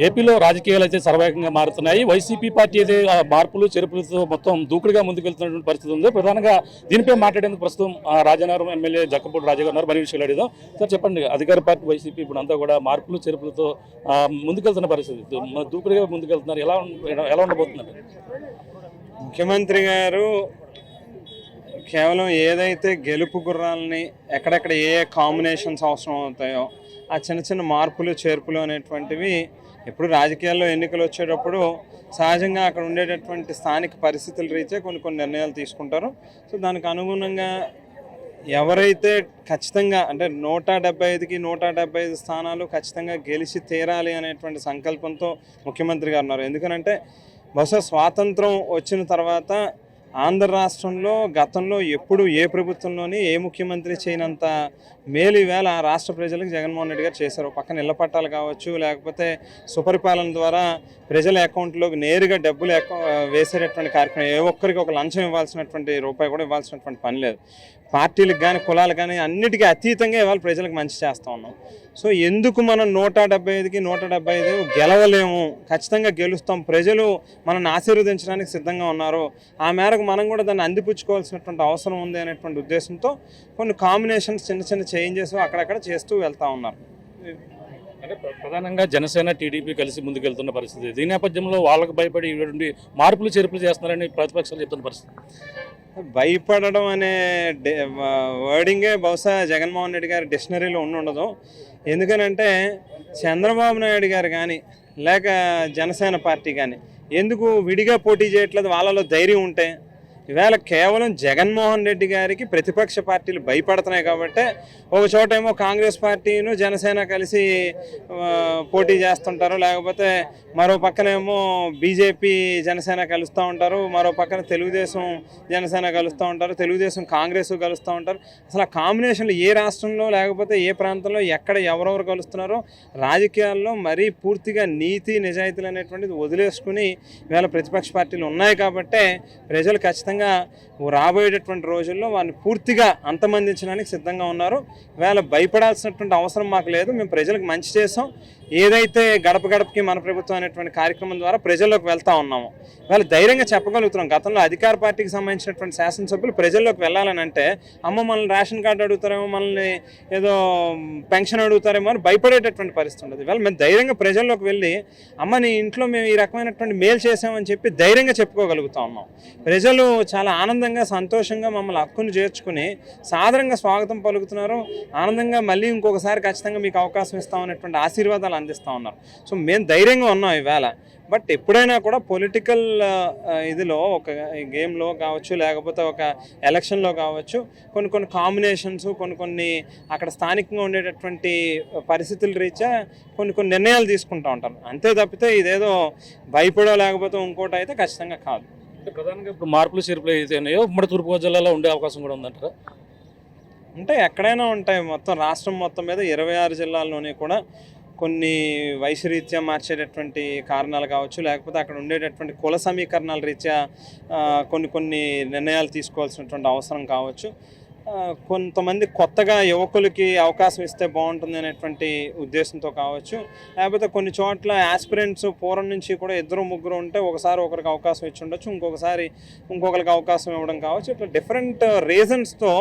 ఏపీలో రాజకీయాలు అయితే సర్వేగంగా మారుతున్నాయి. వైసీపీ పార్టీ అయితే మార్పులు చేర్పులతో మొత్తం దూకుడుగా ముందుకెళ్తున్నటువంటి పరిస్థితి ఉంది. ప్రధానంగా దీనిపై మాట్లాడేందుకు ప్రస్తుతం రాజనగరం ఎమ్మెల్యే జక్కంపూడి రాజా గారు మరి విషయాలు అడిగాం. సార్ చెప్పండి, అధికార పార్టీ వైసీపీ ఇప్పుడు అంతా కూడా మార్పులు చేర్పులతో ముందుకెళ్తున్న పరిస్థితి, దూకుడుగా ముందుకెళ్తున్నారు. ఎలా ఉండబోతున్నారు? ముఖ్యమంత్రి గారు కేవలం ఏదైతే గెలుపు గుర్రాలని ఎక్కడెక్కడ ఏ కాంబినేషన్స్ అవసరం అవుతాయో ఆ చిన్న చిన్న మార్పులు చేర్పులు అనేటువంటివి ఎప్పుడు రాజకీయాల్లో ఎన్నికలు వచ్చేటప్పుడు సహజంగా అక్కడ ఉండేటటువంటి స్థానిక పరిస్థితుల రీత్యా కొన్ని నిర్ణయాలు తీసుకుంటారు. సో దానికి అనుగుణంగా ఎవరైతే ఖచ్చితంగా అంటే 175కి 175 స్థానాలు ఖచ్చితంగా గెలిచి తీరాలి అనేటువంటి సంకల్పంతో ముఖ్యమంత్రి గారు ఉన్నారు. ఎందుకనంటే బహుశా స్వాతంత్రం వచ్చిన తర్వాత ఆంధ్ర రాష్ట్రంలో గతంలో ఎప్పుడు ఏ ప్రభుత్వంలోని ఏ ముఖ్యమంత్రి చేయనంత మేలు ఈవేళ రాష్ట్ర ప్రజలకు జగన్మోహన్ రెడ్డి గారు చేశారు. పక్కన ఇళ్ల పట్టాలు కావచ్చు, లేకపోతే సుపరిపాలన ద్వారా ప్రజల అకౌంట్లోకి నేరుగా డబ్బులు వేసేటటువంటి కార్యక్రమం, ఏ ఒక్కరికి ఒక లంచం ఇవ్వాల్సినటువంటి రూపాయి కూడా ఇవ్వాల్సినటువంటి పని లేదు. పార్టీలకు కానీ కులాలకు కానీ అన్నిటికీ అతీతంగా ఇవాళ ప్రజలకు మంచి చేస్తూ ఉన్నాం. సో ఎందుకు మనం 175కి 175 గెలవలేము, ఖచ్చితంగా గెలుస్తాం, ప్రజలు మనల్ని ఆశీర్వదించడానికి సిద్ధంగా ఉన్నారు, ఆ మేరకు మనం కూడా దాన్ని అందిపుచ్చుకోవాల్సినటువంటి అవసరం ఉంది అనేటువంటి ఉద్దేశంతో కొన్ని కాంబినేషన్స్ చిన్న చిన్న చేంజెస్ అక్కడక్కడ చేస్తూ వెళ్తూ ఉన్నారు. అంటే ప్రధానంగా జనసేన టీడీపీ కలిసి ముందుకెళ్తున్న పరిస్థితి. దీని నేపథ్యంలో వాళ్ళకు భయపడి ఇటువంటి మార్పులు చేర్పులు చేస్తున్నారని ప్రతిపక్షాలు చెప్తున్న పరిస్థితి. భయపడడం అనే వర్డింగే బహుశా జగన్మోహన్ రెడ్డి గారి డిక్షనరీలో ఉండదు. ఎందుకనంటే చంద్రబాబు నాయుడు గారు కానీ లేక జనసేన పార్టీ కానీ ఎందుకు విడిగా పోటీ చేయట్లేదు? వాళ్ళలో ధైర్యం ఉంటే ఈవేళ కేవలం జగన్మోహన్ రెడ్డి గారికి ప్రతిపక్ష పార్టీలు భయపడుతున్నాయి కాబట్టి ఒక చోటేమో కాంగ్రెస్ పార్టీను జనసేన కలిసి పోటీ చేస్తుంటారు, లేకపోతే మరో పక్కనేమో బీజేపీ జనసేన కలుస్తూ ఉంటారు, మరో పక్కన తెలుగుదేశం జనసేన కలుస్తూ ఉంటారు, తెలుగుదేశం కాంగ్రెస్ కలుస్తూ ఉంటారు. అసలు ఆ కాంబినేషన్లు ఏ రాష్ట్రంలో లేకపోతే ఏ ప్రాంతంలో ఎక్కడ ఎవరెవరు కలుస్తున్నారో రాజకీయాల్లో మరీ పూర్తిగా నీతి నిజాయితీలు అనేటువంటిది వదిలేసుకుని ఈవేళ ప్రతిపక్ష పార్టీలు ఉన్నాయి కాబట్టే ప్రజలు ఖచ్చితంగా రాబోయేటటువంటి రోజుల్లో వారిని పూర్తిగా అంతమందించడానికి సిద్ధంగా ఉన్నారు. వేళ భయపడాల్సినటువంటి అవసరం మాకు లేదు. మేము ప్రజలకు మంచి చేసాం. ఏదైతే గడప గడపకి మన ప్రభుత్వం అనేటువంటి కార్యక్రమం ద్వారా ప్రజల్లోకి వెళ్తూ ఉన్నామో వాళ్ళు ధైర్యంగా చెప్పగలుగుతున్నాం. గతంలో అధికార పార్టీకి సంబంధించినటువంటి శాసనసభ్యులు ప్రజల్లోకి వెళ్ళాలని అంటే అమ్మ మనల్ని రేషన్ కార్డు అడుగుతారేమో, మనల్ని ఏదో పెన్షన్ అడుగుతారేమో అని భయపడేటటువంటి పరిస్థితి ఉండదు. ఇవాళ మేము ధైర్యంగా ప్రజల్లోకి వెళ్ళి అమ్మ నీ ఇంట్లో మేము ఈ రకమైనటువంటి మేలు చేసామని చెప్పి ధైర్యంగా చెప్పుకోగలుగుతా ఉన్నాం. ప్రజలు చాలా ఆనందంగా సంతోషంగా మమ్మల్ని హక్కును చేర్చుకుని సాధారణంగా స్వాగతం పలుకుతున్నారు. ఆనందంగా మళ్ళీ ఇంకొకసారి ఖచ్చితంగా మీకు అవకాశం ఇస్తామనేటువంటి ఆశీర్వాదాలు అందిస్తూ ఉన్నారు. సో మేము ధైర్యంగా ఉన్నాం ఈవేళ. బట్ ఎప్పుడైనా కూడా పొలిటికల్ ఇదిలో ఒక గేమ్లో కావచ్చు, లేకపోతే ఒక ఎలక్షన్లో కావచ్చు, కొన్ని కాంబినేషన్స్ కొన్ని అక్కడ స్థానికంగా ఉండేటటువంటి పరిస్థితుల రీత్యా కొన్ని నిర్ణయాలు తీసుకుంటూ ఉంటారు. అంతే తప్పితే ఇదేదో భయపడో లేకపోతే ఇంకోటి అయితే ఖచ్చితంగా కాదు. ప్రధానంగా ఇప్పుడు మార్పులు చేర్పులు అయితే ఉన్నాయో ఉమ్మడి తూర్పుగోదావరి జిల్లాలో ఉండే అవకాశం కూడా ఉందంటారా? అంటే ఎక్కడైనా ఉంటాయి. మొత్తం రాష్ట్రం మొత్తం మీద 26 జిల్లాల్లోనే కూడా కొన్ని వయసురీత్యా మార్చేటటువంటి కారణాలు కావచ్చు, లేకపోతే అక్కడ ఉండేటటువంటి కుల సమీకరణాల రీత్యా కొన్ని నిర్ణయాలు తీసుకోవాల్సినటువంటి అవసరం కావచ్చు. కొంతమంది కొత్తగా యువకులకి అవకాశం ఇస్తే బాగుంటుంది అనేటువంటి ఉద్దేశంతో కావచ్చు, లేకపోతే కొన్ని చోట్ల యాస్పిరెంట్స్ పూర్వం నుంచి కూడా 2-3 ఉంటే ఒకసారి ఒకరికి అవకాశం ఇచ్చి ఉండొచ్చు, ఇంకొకసారి ఇంకొకరికి అవకాశం ఇవ్వడం కావచ్చు. ఇట్లా డిఫరెంట్ రీజన్స్తో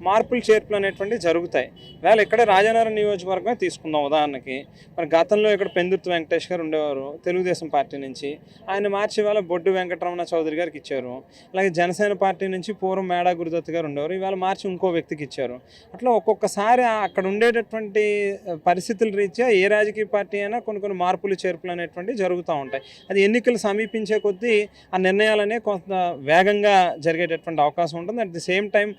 మార్పులు చేర్పులు అనేటువంటివి జరుగుతాయి. వేళ ఇక్కడే రాజనగరం నియోజకవర్గమే తీసుకుందాం ఉదాహరణకి. మరి గతంలో ఇక్కడ పెందుర్తి వెంకటేష్ గారు ఉండేవారు తెలుగుదేశం పార్టీ నుంచి, ఆయన మార్చి ఇవాళ బొడ్డు వెంకటరమణ చౌదరి గారికి ఇచ్చారు. అలాగే జనసేన పార్టీ నుంచి పూర్వం మేడా గురుదత్ గారు ఉండేవారు, ఇవాళ మార్చి ఇంకో వ్యక్తికి ఇచ్చారు. అట్లా ఒక్కొక్కసారి అక్కడ ఉండేటటువంటి పరిస్థితుల రీత్యా ఏ రాజకీయ పార్టీ అయినా కొన్ని మార్పులు చేర్పులు అనేటువంటివి జరుగుతూ ఉంటాయి. అది ఎన్నికలు సమీపించే కొద్దీ ఆ నిర్ణయాలనే కొంత వేగంగా జరిగేటటువంటి అవకాశం ఉంటుంది. అట్ ది సేమ్ టైం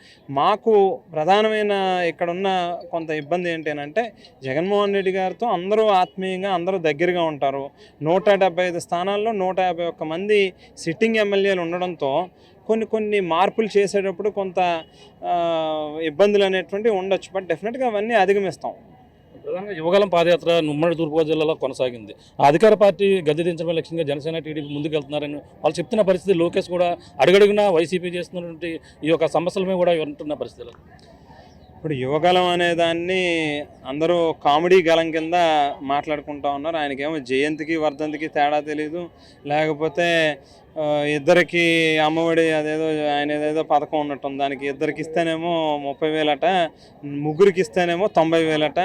మాకు ప్రధానమైన ఇక్కడున్న కొంత ఇబ్బంది ఏంటంటే జగన్మోహన్ రెడ్డి గారితో అందరూ ఆత్మీయంగా అందరూ దగ్గరగా ఉంటారు. 175 స్థానాల్లో 151 మంది సిట్టింగ్ ఎమ్మెల్యేలు ఉండడంతో కొన్ని మార్పులు చేసేటప్పుడు కొంత ఇబ్బందులు అనేటువంటివి ఉండొచ్చు. బట్ డెఫినెట్గా అవన్నీ అధిగమిస్తాం. ప్రధానంగా యువగలం పాదయాత్ర ఉమ్మడి తూర్పుగోదావరి జిల్లాలో కొనసాగింది. అధికార పార్టీ గద్దె దించడమే లక్ష్యంగా జనసేన టీడీపీ ముందుకెళ్తున్నారని వాళ్ళు చెప్తున్న పరిస్థితి. లోకేష్ కూడా అడుగడుగునా వైసీపీ చేస్తున్నటువంటి ఈ యొక్క సమస్యల మీద కూడా వింటున్న పరిస్థితులు. ఇప్పుడు యువగలం అనే దాన్ని అందరూ కామెడీ గలం కింద మాట్లాడుకుంటా ఉన్నారు. ఆయనకేమో జయంతికి వర్ధంతికి తేడా తెలీదు, లేకపోతే ఇద్దరికి అమ్మఒడి అదేదో ఆయన ఏదేదో పథకం ఉన్నట్టుంది, దానికి ఇద్దరికి ఇస్తేనేమో 30,000 ముగ్గురికి ఇస్తేనేమో 90,000.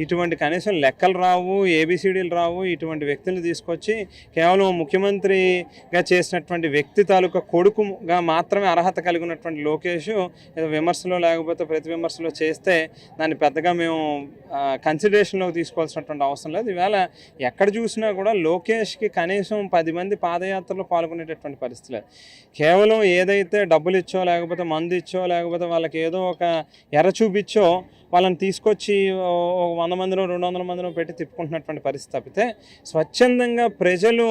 ఇటువంటి కనీసం లెక్కలు రావు, ఏబిసిడీలు రావు. ఇటువంటి వ్యక్తులు తీసుకొచ్చి కేవలం ముఖ్యమంత్రిగా చేసినటువంటి వ్యక్తి తాలూకా కొడుకుగా మాత్రమే అర్హత కలిగి ఉన్నటువంటి లోకేష్ ఏదో విమర్శలో లేకపోతే ప్రతి విమర్శలో చేస్తే దాన్ని పెద్దగా మేము కన్సిడరేషన్లోకి తీసుకోవాల్సినటువంటి అవసరం లేదు. ఈవేళ ఎక్కడ చూసినా కూడా లోకేష్కి కనీసం 10 మంది పాదయాత్రలో పాల్గొనేటటువంటి పరిస్థితి లేదు. కేవలం ఏదైతే డబ్బులు ఇచ్చో లేకపోతే మందు ఇచ్చో లేకపోతే వాళ్ళకి ఏదో ఒక ఎర చూపించో వాళ్ళని తీసుకొచ్చి 100 మందినో 200 మందినో పెట్టి తిప్పుకుంటున్నటువంటి పరిస్థితి తప్పితే స్వచ్ఛందంగా ప్రజలు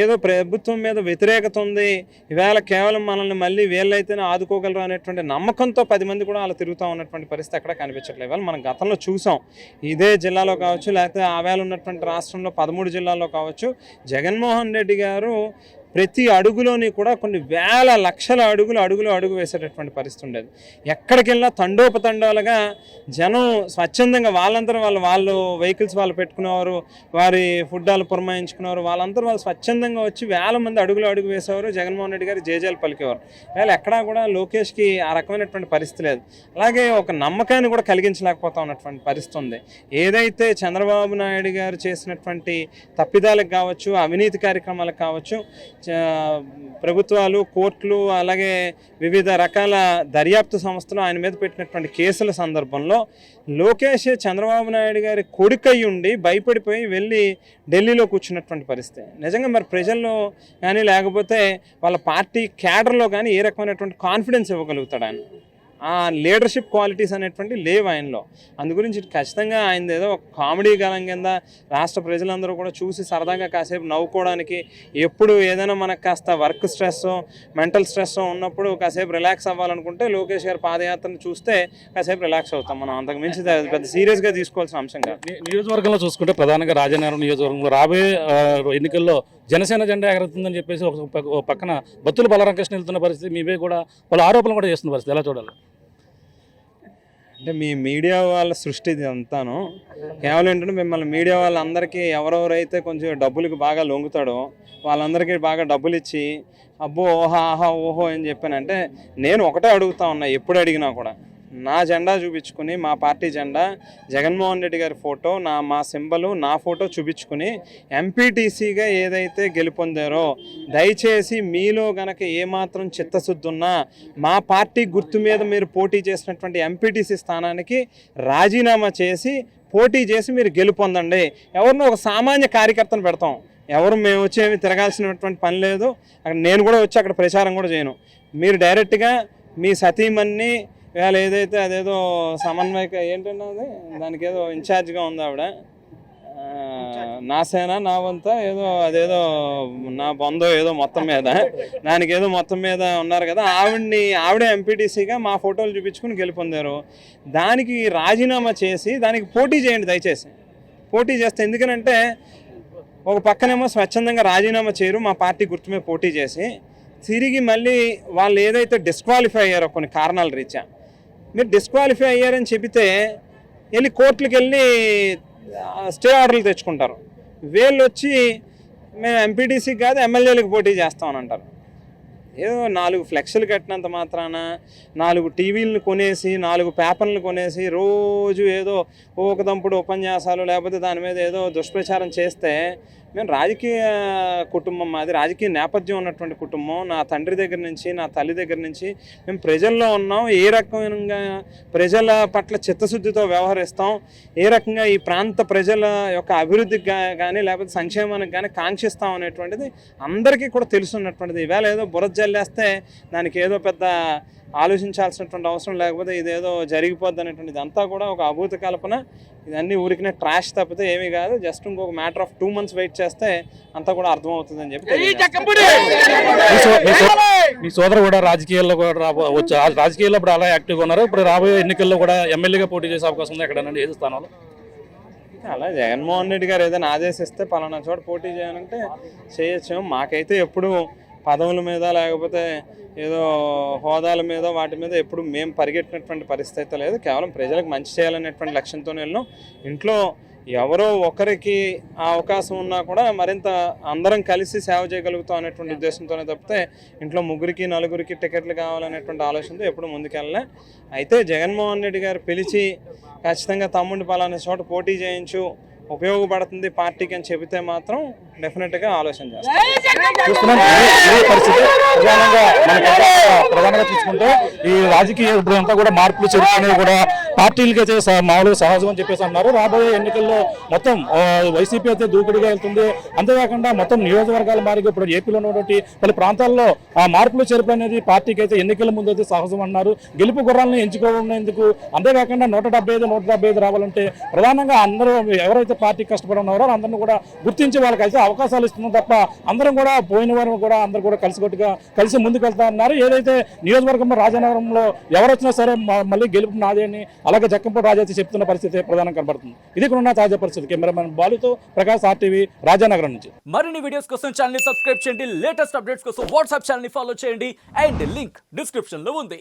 ఏదో ప్రభుత్వం మీద వ్యతిరేకత ఉంది, ఈవేళ కేవలం మనల్ని మళ్ళీ వీళ్ళైతేనే ఆదుకోగలరు అనేటువంటి నమ్మకంతో 10 మంది కూడా అలా తిరుగుతూ ఉన్నటువంటి పరిస్థితి అక్కడ కనిపించట్లేదు. ఇవాళ మనం గతంలో చూసాం, ఇదే జిల్లాలో కావచ్చు లేకపోతే ఆవేళ ఉన్నటువంటి రాష్ట్రంలో 13 జిల్లాల్లో కావచ్చు, జగన్మోహన్ రెడ్డి గారు ప్రతి అడుగులోని కూడా కొన్ని వేల లక్షల అడుగు వేసేటటువంటి పరిస్థితి ఉండేది. ఎక్కడికి వెళ్ళినా తండోపతండాలుగా జనం స్వచ్ఛందంగా వాళ్ళందరూ వాళ్ళు వెహికల్స్ వాళ్ళు పెట్టుకునేవారు, వారి ఫుడ్ వాళ్ళు పురమాయించుకునేవారు, వాళ్ళందరూ వాళ్ళు స్వచ్ఛందంగా వచ్చి వేల మంది అడుగు వేసేవారు, జగన్మోహన్ రెడ్డి గారు జేజేలు పలికేవారు. వేళ ఎక్కడా కూడా లోకేష్కి ఆ రకమైనటువంటి పరిస్థితి లేదు. అలాగే ఒక నమ్మకాన్ని కూడా కలిగించలేకపోతా ఉన్నటువంటి పరిస్థితి ఉంది. ఏదైతే చంద్రబాబు నాయుడు గారు చేసినటువంటి తప్పిదాలకు కావచ్చు, అవినీతి కార్యక్రమాలకు కావచ్చు, ప్రభుత్వాలు, కోర్టులు, అలాగే వివిధ రకాల దర్యాప్తు సంస్థలు ఆయన మీద పెట్టినటువంటి కేసుల సందర్భంలో లోకేష్ చంద్రబాబు నాయుడు గారి కొడుకై ఉండి భయపడిపోయి వెళ్ళి ఢిల్లీలో కూర్చున్నటువంటి పరిస్థితి. నిజంగా మరి ప్రజల్లో కానీ లేకపోతే వాళ్ళ పార్టీ క్యాడర్లో కానీ ఏ రకమైనటువంటి కాన్ఫిడెన్స్ ఇవ్వగలుగుతాడు ఆయన? ఆ లీడర్షిప్ క్వాలిటీస్ అనేటువంటి లేవు ఆయనలో. అందుగురించి ఖచ్చితంగా ఆయన ఏదో కామెడీ గలం కింద రాష్ట్ర ప్రజలందరూ కూడా చూసి సరదాగా కాసేపు నవ్వుకోవడానికి, ఎప్పుడు ఏదైనా మనకు కాస్త వర్క్ స్ట్రెస్, మెంటల్ స్ట్రెస్ ఉన్నప్పుడు కాసేపు రిలాక్స్ అవ్వాలనుకుంటే లోకేష్ గారి పాదయాత్రను చూస్తే కాసేపు రిలాక్స్ అవుతాం మనం. అంతకు మించి పెద్ద సీరియస్గా తీసుకోవాల్సిన అంశం కాదు. నియోజకవర్గంలో చూసుకుంటే ప్రధానంగా రాజనగరం నియోజకవర్గంలో రాబోయే ఎన్నికల్లో జనసేన జెండా ఎగరుతుందని చెప్పేసి ఒక పక్కన బత్తుల బలరామకృష్ణ వెళ్తున్న పరిస్థితి, మీవే కూడా వాళ్ళ ఆరోపణలు కూడా చేస్తున్న పరిస్థితి, ఎలా చూడాలి? అంటే మీ మీడియా వాళ్ళ సృష్టి ఇది అంతాను. కేవలం ఏంటంటే మిమ్మల్ని మీడియా వాళ్ళందరికీ ఎవరెవరైతే కొంచెం డబ్బులకు బాగా లొంగుతాడో వాళ్ళందరికీ బాగా డబ్బులు ఇచ్చి అబ్బో ఓహా ఆహా ఓహో అని చెప్పానంటే, నేను ఒకటే అడుగుతా ఉన్నా, ఎప్పుడు అడిగినా కూడా నా జెండా చూపించుకుని, మా పార్టీ జెండా, జగన్మోహన్ రెడ్డి గారి ఫోటో, మా సింబలు, నా ఫోటో చూపించుకుని ఎంపీటీసీగా ఏదైతే గెలుపొందారో దయచేసి మీలో గనక ఏమాత్రం చిత్తశుద్ధి ఉన్నా మా పార్టీ గుర్తు మీద మీరు పోటీ చేసినటువంటి ఎంపీటీసీ స్థానానికి రాజీనామా చేసి పోటీ చేసి మీరు గెలుపొందండి. ఎవరినో ఒక సామాన్య కార్యకర్తను పెడతాం, ఎవరు మేము వచ్చి ఏమి తిరగాల్సినటువంటి పని లేదు. అక్కడ నేను కూడా వచ్చి అక్కడ ప్రచారం కూడా చేయను. మీరు డైరెక్ట్గా మీ సతీమణ్ణి ఇవాళ ఏదైతే అదేదో సమన్వయక ఏంటంటే అది దానికి ఏదో ఇన్ఛార్జ్గా ఉంది ఆవిడ, నా సేన నా వంత ఏదో అదేదో నా బొందో ఏదో మొత్తం మీద దానికి ఏదో మొత్తం మీద ఉన్నారు కదా, ఆవిడే ఎంపీటీసీగా మా ఫోటోలు చూపించుకుని గెలుపొందారు. దానికి రాజీనామా చేసి దానికి పోటీ చేయండి దయచేసి. పోటీ చేస్తే ఎందుకనంటే ఒక పక్కనేమో స్వచ్ఛందంగా రాజీనామా చేయరు, మా పార్టీ గుర్తు మీద పోటీ చేసి తిరిగి మళ్ళీ వాళ్ళు ఏదైతే డిస్క్వాలిఫై అయ్యారో కొన్ని కారణాల రీత్యా, మీరు డిస్క్వాలిఫై అయ్యారని చెబితే వెళ్ళి కోర్టులకు వెళ్ళి స్టే ఆర్డర్లు తెచ్చుకుంటారు. వీళ్ళు వచ్చి మేము ఎంపీటీసీకి కాదు ఎమ్మెల్యేలకు పోటీ చేస్తామని అంటారు. ఏదో 4 ఫ్లెక్స్లు కట్టినంత మాత్రాన 4 టీవీలను కొనేసి 4 పేపర్లను కొనేసి రోజు ఏదో ఒక దంపుడు ఉపన్యాసాలు లేకపోతే దాని మీద ఏదో దుష్ప్రచారం చేస్తే, మేము రాజకీయ కుటుంబం, మాది రాజకీయ నేపథ్యం ఉన్నటువంటి కుటుంబం. నా తండ్రి దగ్గర నుంచి నా తల్లి దగ్గర నుంచి మేము ప్రజల్లో ఉన్నాం, ఏ రకంగా ప్రజల పట్ల చిత్తశుద్ధితో వ్యవహరిస్తాం, ఏ రకంగా ఈ ప్రాంత ప్రజల యొక్క అభివృద్ధికి కానీ లేకపోతే సంక్షేమానికి కానీ కాంక్షిస్తాం అనేటువంటిది అందరికీ కూడా తెలుసున్నటువంటిది. ఈవేళ ఏదో బురద జల్లేస్తే దానికి ఏదో పెద్ద ఆలోచించాల్సినటువంటి అవసరం లేకపోతే ఇదేదో జరిగిపోద్ది అనేటువంటిది అంతా కూడా ఒక అభూత కల్పన. ఇదన్నీ ఊరికినే ట్రాష్ తప్పితే ఏమీ కాదు. జస్ట్ ఇంకొక మ్యాటర్ ఆఫ్ 2 months వెయిట్ చేస్తే అంతా కూడా అర్థమవుతుంది అని చెప్పి. మీ సోదరు కూడా రాజకీయాల్లో కూడా రాజకీయాల్లో ఇప్పుడు అలా యాక్టివ్గా ఉన్నారు. ఇప్పుడు రాబోయే ఎన్నికల్లో కూడా ఎమ్మెల్యేగా పోటీ చేసే అవకాశం ఉంది ఎక్కడనండి, ఏది స్థానంలో? అలా జగన్మోహన్ రెడ్డి గారు ఏదైనా ఆదేశిస్తే పలానా చోట పోటీ చేయాలంటే చేయొచ్చు. మాకైతే ఎప్పుడు పదవుల మీద లేకపోతే ఏదో హోదాల మీద వాటి మీద ఎప్పుడు మేము పరిగెట్టినటువంటి పరిస్థితి అయితే లేదు. కేవలం ప్రజలకు మంచి చేయాలనేటువంటి లక్ష్యంతో వెళ్ళాం. ఇంట్లో ఎవరో ఒకరికి ఆ అవకాశం ఉన్నా కూడా మరింత అందరం కలిసి సేవ చేయగలుగుతాం అనేటువంటి ఉద్దేశంతోనే తప్పితే ఇంట్లో ముగ్గురికి నలుగురికి టికెట్లు కావాలనేటువంటి ఆలోచనతో ఎప్పుడు ముందుకెళ్ళలే. అయితే జగన్మోహన్ రెడ్డి గారు పిలిచి ఖచ్చితంగా తమ్ముడిని పలానా చోట పోటీ చేయించు, ఉపయోగపడుతుంది పార్టీకి అని చెబితే మాత్రం డెఫినెట్గా ఆలోచన చేస్తాం. చూస్తున్నాం ఇదే పరిస్థితి. ప్రధానంగా చూసుకుంటే ఈ రాజకీయ అంతా కూడా మార్పులు చేరుకునేవి కూడా పార్టీలకి అయితే మామూలుగా సహజం అని చెప్పేసి అన్నారు. రాబోయే ఎన్నికల్లో మొత్తం వైసీపీ అయితే దూకుడుగా వెళ్తుంది. అంతేకాకుండా మొత్తం నియోజకవర్గాల మారిగా ఇప్పుడు ఏపీలో ఉన్నటువంటి పలు ప్రాంతాల్లో ఆ మార్పులు చేర్పు అనేది పార్టీకి అయితే ఎన్నికల ముందు అయితే సహజం అన్నారు. గెలుపు గుర్రాలను ఎంచుకోవడానికి అంతేకాకుండా 175 రావాలంటే ప్రధానంగా అందరూ ఎవరైతే పార్టీ కష్టపడి ఉన్నారో అందరినీ కూడా గుర్తించి వాళ్ళకి అయితే అవకాశాలు ఇస్తున్నాం తప్ప అందరం కూడా పోయిన వారు కూడా అందరూ కూడా కలిసి ముందుకు వెళ్తా ఉన్నారు. ఏదైతే నియోజకవర్గంలో రాజనగరంలో ఎవరు వచ్చినా సరే మళ్ళీ గెలుపు నాదే అని అలాగే జక్కంపూడి రాజా అయితే చెప్తున్న పరిస్థితి ప్రధానంగా కనబడుతుంది. ఇది కూడా ఉన్న తాజా పరిస్థితి. కెమెరామెన్ బాలుతో ప్రకాష్, RTV, రాజానగరం నుంచి. మరిన్ని వీడియోస్ కోసం ఛానల్ ని సబ్స్క్రైబ్ చేయండి. లేటెస్ట్ అప్డేట్స్ కోసం వాట్సాప్ ఛానల్ ని ఫాలో చేయండి. అండ్ లింక్ డిస్క్రిప్షన్ లో ఉంది.